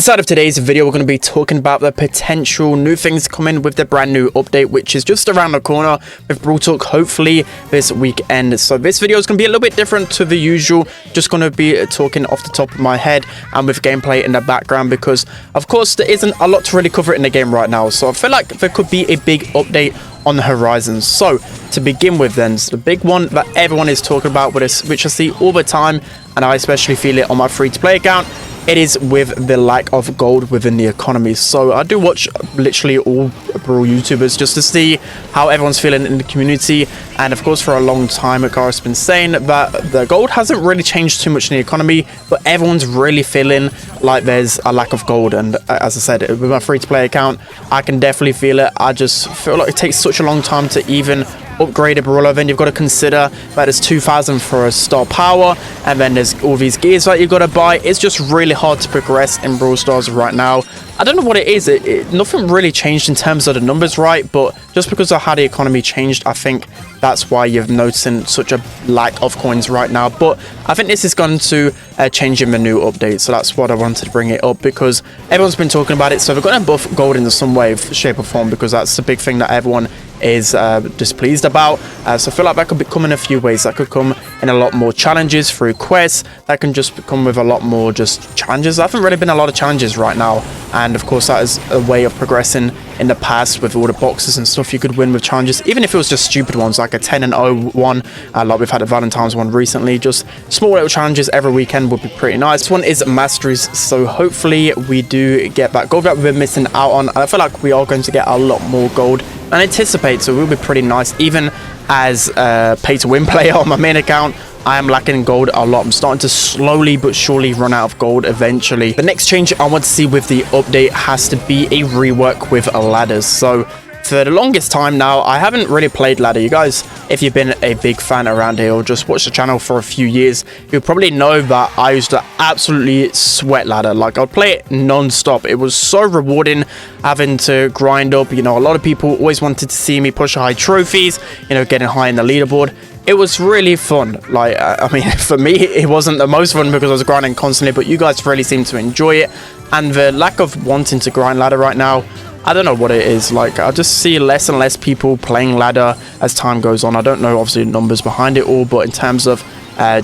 Inside of today's video, we're going to be talking about the potential new things coming with the brand new update, which is just around the corner with Brawl Talk, hopefully this weekend. So this video is going to be a little bit different to the usual, just going to be talking off the top of my head and with gameplay in the background, because of course there isn't a lot to really cover in the game right now. So I feel like there could be a big update on the horizon. So to begin with then, the big one that everyone is talking about, which I see all the time, and I especially feel it on my free-to-play account, it is with the lack of gold within the economy. So I do watch literally all Brawl YouTubers just to see how everyone's feeling in the community, and of course for a long time Akara's been saying that the gold hasn't really changed too much in the economy, but everyone's really feeling like there's a lack of gold. And as I said, with my free-to-play account, I can definitely feel it. I just feel like it takes such a long time to even upgrade a brawler. Then you've got to consider that it's 2,000 for a star power, and then there's all these gears that you've got to buy. It's just really hard to progress in Brawl Stars right now. I don't know what it is. Nothing really changed in terms of the numbers, right? But just because of how the economy changed, I think that's why you're noticing such a lack of coins right now. But I think this is going to change in the new update. So that's what I wanted to bring it up, because everyone's been talking about it. So they're going to buff gold in some way, shape or form, because that's the big thing that everyone is displeased about. So I feel like that could come in a few ways. That could come in a lot more challenges through quests. That can just come with a lot more just challenges. There haven't really been a lot of challenges right now, and of course that is a way of progressing. In the past, with all the boxes and stuff you could win with challenges, even if it was just stupid ones like a 10-0 one, like we've had a Valentine's one recently. Just small little challenges every weekend would be pretty nice. This one is masteries, so hopefully we do get that gold that we've been missing out on. I feel like we are going to get a lot more gold and anticipate, so it will be pretty nice. Even as a pay-to-win player on my main account, I am lacking in gold a lot. I'm starting to slowly but surely run out of gold eventually. The next change I want to see with the update has to be a rework with ladders. So for the longest time now, I haven't really played ladder. You guys, if you've been a big fan around here or just watched the channel for a few years, you probably know that I used to absolutely sweat ladder. Like, I'd play it non-stop. It was so rewarding having to grind up. You know, a lot of people always wanted to see me push high trophies, you know, getting high in the leaderboard. It was really fun. Like, I mean, for me, it wasn't the most fun because I was grinding constantly, but you guys really seem to enjoy it. And the lack of wanting to grind ladder right now, I don't know what it is. Like, I just see less and less people playing ladder as time goes on. I don't know, obviously, the numbers behind it all, but in terms of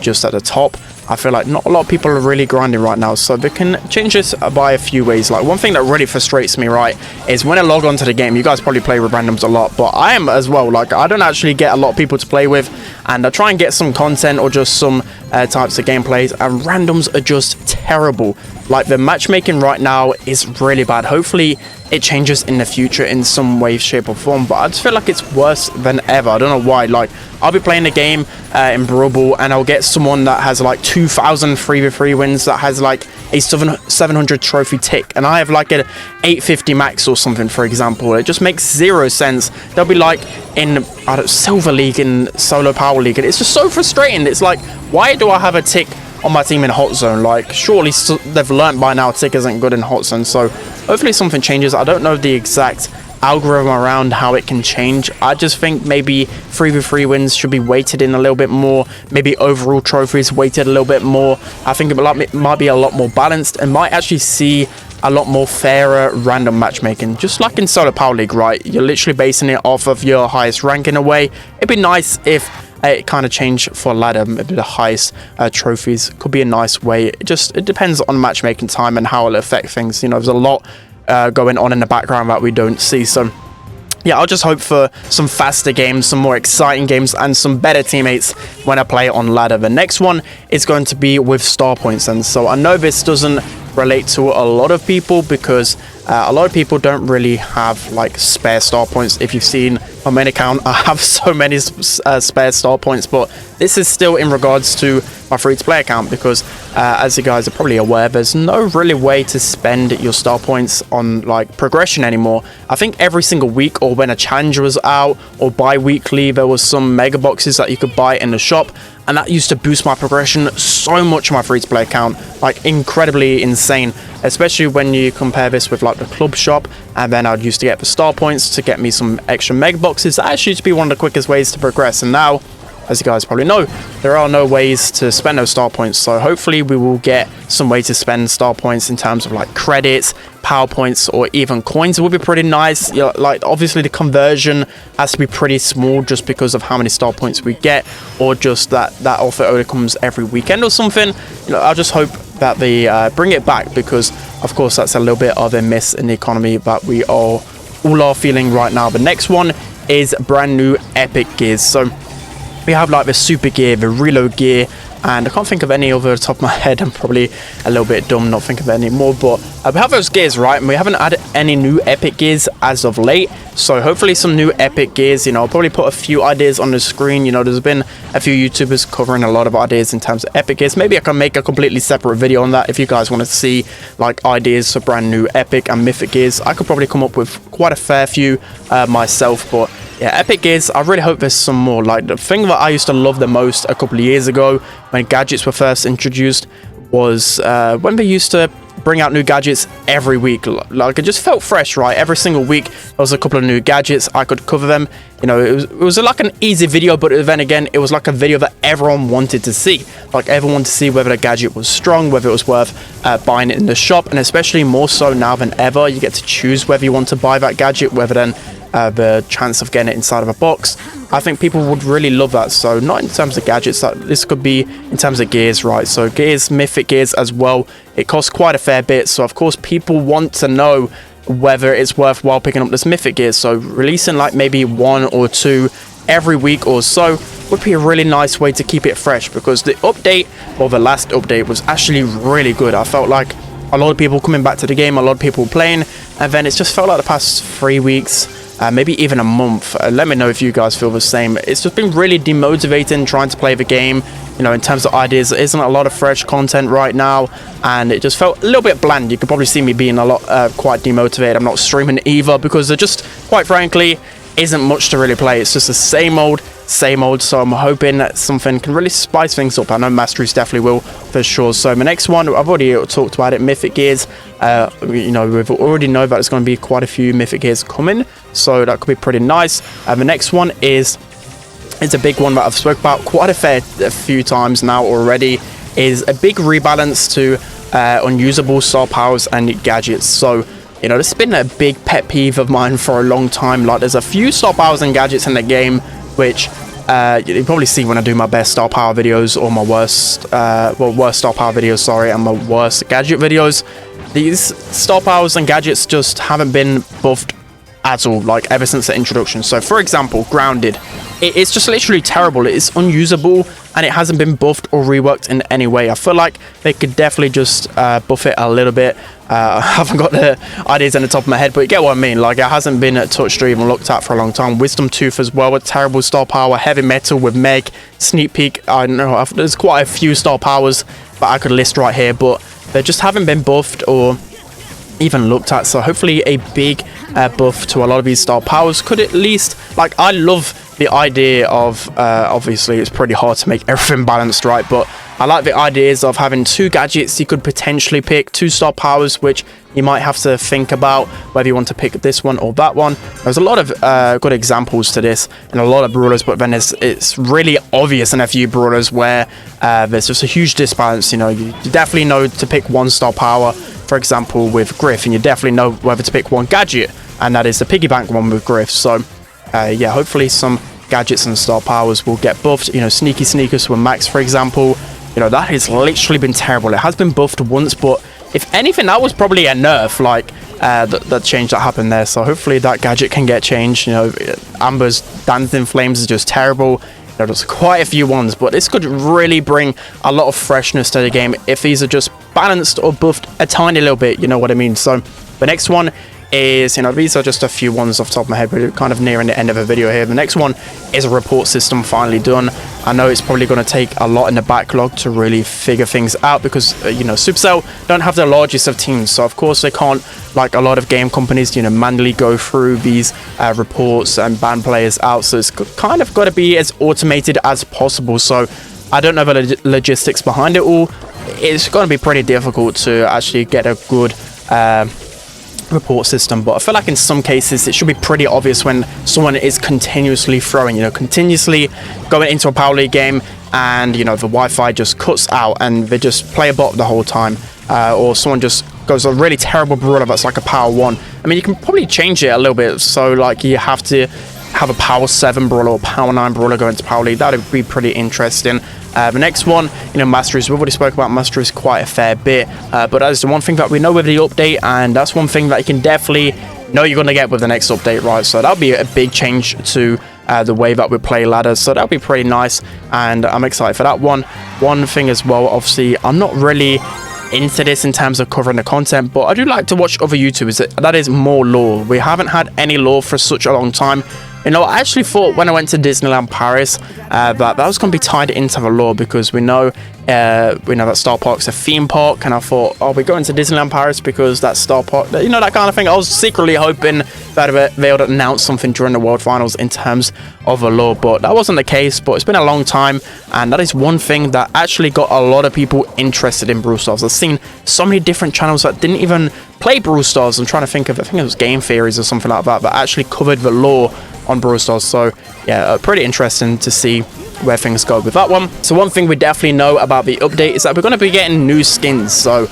just at the top, I feel like not a lot of people are really grinding right now. So they can change this by a few ways. Like, one thing that really frustrates me, right, is when I log on to the game, you guys probably play with randoms a lot, but I am as well. Like, I don't actually get a lot of people to play with, and I try and get some content or just some types of gameplays, and randoms are just terrible. Like, the matchmaking right now is really bad. Hopefully it changes in the future in some way, shape or form, but I just feel like it's worse than ever. I don't know why. Like, I'll be playing a game in Brawl, and I'll get someone that has like 2,000 3v3 wins, that has like a 700 trophy tick, and I have like an 850 max or something, for example. It just makes zero sense. They'll be like in Silver League, in Solo Power League, and it's just so frustrating. It's like, why do I have a tick on my team in Hot Zone? Like, surely they've learned by now tick isn't good in Hot Zone. So hopefully something changes. I don't know the exact algorithm around how it can change. I just think maybe 3v3 wins should be weighted in a little bit more. Maybe overall trophies weighted a little bit more. I think it might be a lot more balanced, and might actually see a lot more fairer random matchmaking, just like in Solo Power League, right? You're literally basing it off of your highest rank in a way. It'd be nice if it kind of changed for ladder. Maybe the highest trophies could be a nice way. It depends on matchmaking time and how it'll affect things. You know, there's a lot going on in the background that we don't see. So yeah, I'll just hope for some faster games, some more exciting games, and some better teammates when I play on ladder. The next one is going to be with star points, and so I know this doesn't relate to a lot of people, because a lot of people don't really have like spare star points. If you've seen my main account, I have so many spare star points, but this is still in regards to my free-to-play account, because as you guys are probably aware, there's no really way to spend your star points on like progression anymore. I think every single week, or when a challenge was out, or bi-weekly, there was some mega boxes that you could buy in the shop, and that used to boost my progression so much on my free-to-play account, like incredibly insane, especially when you compare this with like the club shop. And then I'd used to get the star points to get me some extra mega boxes. That actually used to be one of the quickest ways to progress, and now as you guys probably know, there are no ways to spend those star points. So hopefully we will get some way to spend star points in terms of like credits, power points, or even coins. It would be pretty nice. You know, like obviously the conversion has to be pretty small just because of how many star points we get, or just that offer only comes every weekend or something. You know, I just hope that they bring it back, because of course that's a little bit of a miss in the economy that we all are feeling right now. The next one is brand new epic gears. So we have like the super gear, the reload gear, and I can't think of any other off the top of my head. I'm probably a little bit dumb not thinking of any more, but we have those gears, right? And we haven't added any new epic gears as of late, so hopefully some new epic gears. You know, I'll probably put a few ideas on the screen. You know, there's been a few YouTubers covering a lot of ideas in terms of epic gears. Maybe I can make a completely separate video on that if you guys want to see like ideas for brand new epic and mythic gears. I could probably come up with quite a fair few myself, but yeah, epic gears, I really hope there's some more. Like the thing that I used to love the most a couple of years ago when gadgets were first introduced was when they used to bring out new gadgets every week. Like it just felt fresh, right? Every single week there was a couple of new gadgets. I could cover them. You know, it was like an easy video, but then again, it was like a video that everyone wanted to see. Like everyone wanted to see whether the gadget was strong, whether it was worth buying it in the shop, and especially more so now than ever, you get to choose whether you want to buy that gadget, whether then the chance of getting it inside of a box. I think people would really love that. So not in terms of gadgets, this could be in terms of gears, right? So gears, mythic gears as well, it costs quite a fair bit, so of course people want to know whether it's worthwhile picking up this mythic gears. So releasing like maybe 1 or 2 every week or so would be a really nice way to keep it fresh, because the update, or the last update, was actually really good. I felt like a lot of people coming back to the game, a lot of people playing, and then it's just felt like the past 3 weeks, maybe even a month. Let me know if you guys feel the same. It's just been really demotivating trying to play the game. You know, in terms of ideas, there isn't a lot of fresh content right now, and it just felt a little bit bland. You could probably see me being a lot quite demotivated. I'm not streaming either, because there just, quite frankly, isn't much to really play. It's just the same old, so I'm hoping that something can really spice things up. I know Masteries definitely will, for sure. So my next one, I've already talked about it, mythic gears. You know, we've already know that there's going to be quite a few mythic gears coming, so that could be pretty nice. The next one is, it's a big one that I've spoke about quite a few times now already, is a big rebalance to unusable star powers and gadgets. So you know, this has been a big pet peeve of mine for a long time. Like, there's a few star powers and gadgets in the game which you probably see when I do my best star power videos, or my worst star power videos, sorry, and my worst gadget videos. These star powers and gadgets just haven't been buffed at all, like ever since the introduction. So for example, grounded, it's just literally terrible. It's unusable, and it hasn't been buffed or reworked in any way. I feel like they could definitely just buff it a little bit. I haven't got the ideas on the top of my head, but you get what I mean. Like, it hasn't been touched or even looked at for a long time. Wisdom Tooth as well, with terrible star power. Heavy Metal with Meg. Sneak Peek, I know there's quite a few star powers that I could list right here, but they just haven't been buffed or even looked at. So hopefully a big buff to a lot of these star powers could at least, like, I love the idea of obviously it's pretty hard to make everything balanced, right? But I like the ideas of having 2 gadgets you could potentially pick, 2 star powers, which you might have to think about whether you want to pick this one or that one. There's a lot of good examples to this in a lot of brawlers, but then it's really obvious in a few brawlers where there's just a huge disbalance. You know, you definitely know to pick 1 star power, for example with Griff, and you definitely know whether to pick 1 gadget, and that is the piggy bank one with Griff. So yeah, hopefully some gadgets and star powers will get buffed. You know, Sneaky Sneakers with Max, for example, you know, that has literally been terrible. It has been buffed once, but if anything, that was probably a nerf, like that change that happened there. So hopefully that gadget can get changed. You know, Amber's Dancing Flames is just terrible. You know, there's quite a few ones, but this could really bring a lot of freshness to the game if these are just balanced or buffed a tiny little bit, you know what I mean? So the next one is, you know, these are just a few ones off the top of my head, but we're kind of nearing the end of the video here. The next one is a report system finally done. I know it's probably going to take a lot in the backlog to really figure things out, because you know, Supercell don't have the largest of teams, so of course they can't, like a lot of game companies, you know, manually go through these reports and ban players out. So it's kind of got to be as automated as possible. So I don't know the logistics behind it all. It's going to be pretty difficult to actually get a good report system, but I feel like in some cases it should be pretty obvious when someone is continuously throwing, continuously going into a Power League game, and the Wi-Fi just cuts out and they just play a bot the whole time, or someone just goes a really terrible brawler that's like a Power 1. I mean, you can probably change it a little bit, so like you have to have a Power 7 brawler or Power 9 brawler go into Power League. That would be pretty interesting. The next one, Masteries. We've already spoke about Masteries quite a fair bit, but that is the one thing that we know with the update, and that's one thing that you can definitely know you're going to get with the next update, right? So that'll be a big change to the way that we play ladders, so that'll be pretty nice, and I'm excited for that one. One thing as well, obviously, I'm not really into this in terms of covering the content, but I do like to watch other YouTubers that is more lore. We haven't had any lore for such a long time. I actually thought when I went to Disneyland Paris that was going to be tied into the lore, because we know that Star Park's a theme park, and I thought, oh, we're going to Disneyland Paris because that's Star Park, that kind of thing. I was secretly hoping that they would announce something during the World Finals in terms of a lore, but that wasn't the case. But it's been a long time, and that is one thing that actually got a lot of people interested in Brawl Stars. I've seen so many different channels that didn't even play Brawl Stars. I'm trying to think of, I think it was Game Theories or something like that actually covered the lore on Brawl Stars. So yeah, pretty interesting to see where things go with that one. So one thing we definitely know about the update is that we're going to be getting new skins. So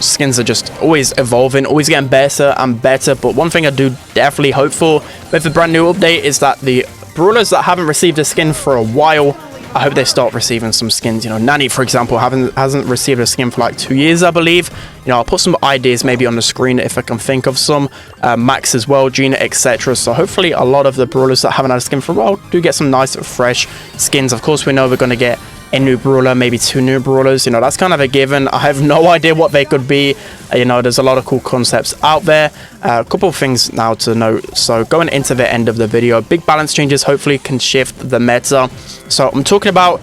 skins are just always evolving, always getting better and better. But one thing I do definitely hope for with the brand new update is that the brawlers that haven't received a skin for a while, I hope they start receiving some skins. Nani, for example, hasn't received a skin for like 2 years, I believe. I'll put some ideas maybe on the screen if I can think of some. Max as well, Gina, etc. So hopefully a lot of the brawlers that haven't had a skin for a while do get some nice, fresh skins. Of course, we know we're going to get a new brawler, maybe 2 new brawlers. That's kind of a given. I have no idea what they could be. There's a lot of cool concepts out there. A couple of things now to note. So going into the end of the video, big balance changes hopefully can shift the meta. So I'm talking about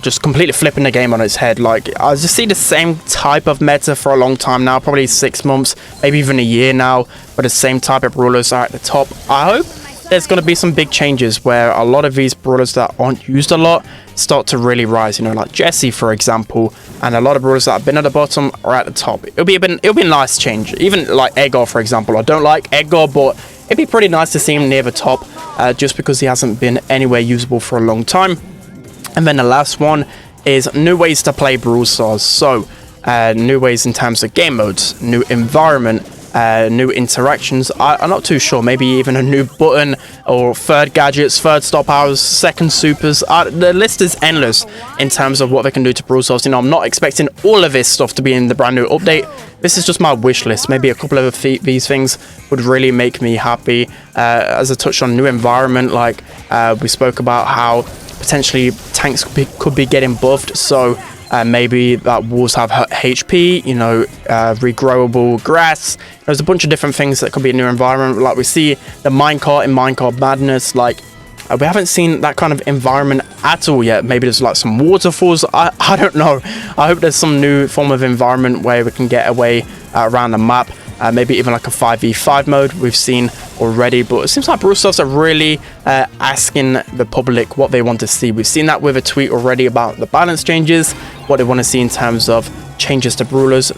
just completely flipping the game on its head. Like, I just see the same type of meta for a long time now, probably 6 months, maybe even a year now, but the same type of brawlers are at the top. I hope there's going to be some big changes where a lot of these brawlers that aren't used a lot start to really rise, like Jesse, for example, and a lot of brawlers that have been at the bottom are at the top. It'll be a nice change. Even like Edgar, for example. I don't like Edgar, but it'd be pretty nice to see him near the top, just because he hasn't been anywhere usable for a long time. And then the last one is new ways to play Brawl Stars. So new ways in terms of game modes, new environment, new interactions. I'm not too sure. Maybe even a new button, or third gadgets, third star powers, second supers. The list is endless in terms of what they can do to Brawl Stars. I'm not expecting all of this stuff to be in the brand new update. This is just my wish list. Maybe a couple of these things would really make me happy. As I touched on new environment, like we spoke about how potentially tanks could be getting buffed. So maybe that walls have HP, regrowable grass. There's a bunch of different things that could be a new environment. Like we see the minecart in Minecart Madness. Like we haven't seen that kind of environment at all yet. Maybe there's like some waterfalls. I don't know. I hope there's some new form of environment where we can get away around the map. Maybe even like a 5v5 mode we've seen already, but it seems like Brawl Stars are really asking the public what they want to see. We've seen that with a tweet already about the balance changes, what they want to see in terms of changes to brawlers,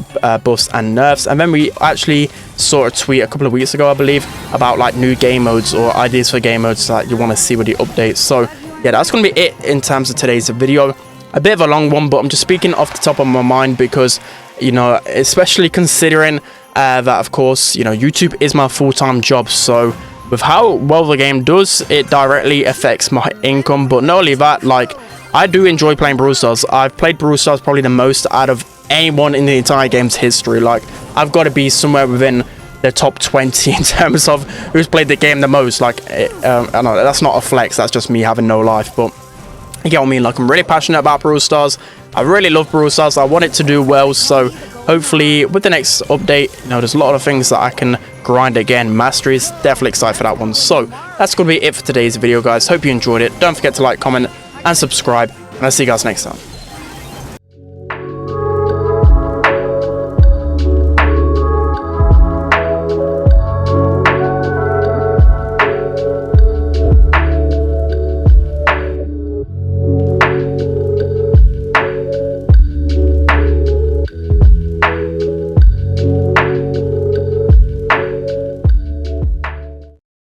buffs and nerfs. And then we actually saw a tweet a couple of weeks ago, I believe, about like new game modes or ideas for game modes that you want to see with the updates. So yeah, that's going to be it in terms of today's video. A bit of a long one, but I'm just speaking off the top of my mind because, especially considering that, of course, YouTube is my full-time job. So with how well the game does, it directly affects my income. But not only that, like, I do enjoy playing Brawl Stars. I've played Brawl Stars probably the most out of anyone in the entire game's history. Like, I've got to be somewhere within the top 20 in terms of who's played the game the most. Like, I know that's not a flex, that's just me having no life, but you get what I mean. Like, I'm really passionate about Brawl Stars. I really love Brawl Stars. I want it to do well, so hopefully with the next update, there's a lot of things that I can grind again. Masteries, definitely excited for that one. So that's going to be it for today's video, guys. Hope you enjoyed it. Don't forget to like, comment and subscribe, and I'll see you guys next time.